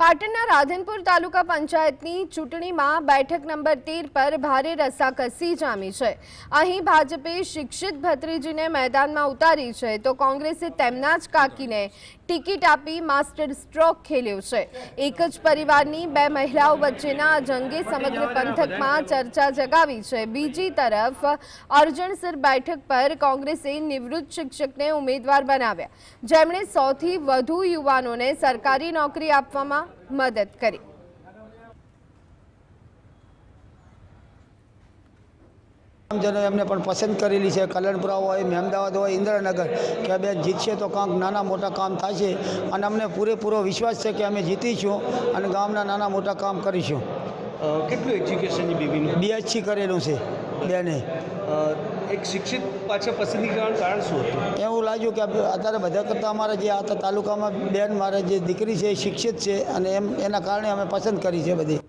પાટણના રાધનપુર તાલુકા પંચાયતની ચૂંટણીમાં બેઠક નંબર 13 પર ભારે રસાકસી જામી છે। અહીં ભાજપે શિક્ષિત ભત્રીજીને મેદાનમાં ઉતારી છે તો કોંગ્રેસે તેમના જ કાકીને ટિકિટ આપી માસ્ટર સ્ટ્રોક ખેલ્યો છે। એક જ પરિવારની બે મહિલાઓ વચ્ચેના આ જંગે સમગ્ર પંથકમાં ચર્ચા જગાવી છે। બીજી તરફ અરજણસર બેઠક પર કોંગ્રેસે નિવૃત્ત શિક્ષકને ઉમેદવાર બનાવ્યા, જેમણે 100થી વધુ યુવાનોને સરકારી નોકરી આપવામાં મદદ કરી। જનો એમને પણ પસંદ કરેલી છે। કલણપુરા હોય, મહેમદાવાદ હોય, ઇન્દ્રનગર કે બેન જીતશે તો કાંક નાના મોટા કામ થશે અને અમને પૂરેપૂરો વિશ્વાસ છે કે અમે જીતીશું અને ગામના નાના મોટા કામ કરીશું। કેટલું એજ્યુકેશન બેબીનું? BSc કરેલું છે બેને। એક શિક્ષિત પાછળ પસંદગી કરવાનું કારણ શું હતું? એવું લાગ્યું કે અત્યારે બધા કરતાં અમારા જે આ તાલુકામાં બેન મારા જે દીકરી છે એ શિક્ષિત છે અને એના કારણે અમે પસંદ કરી છે બધી।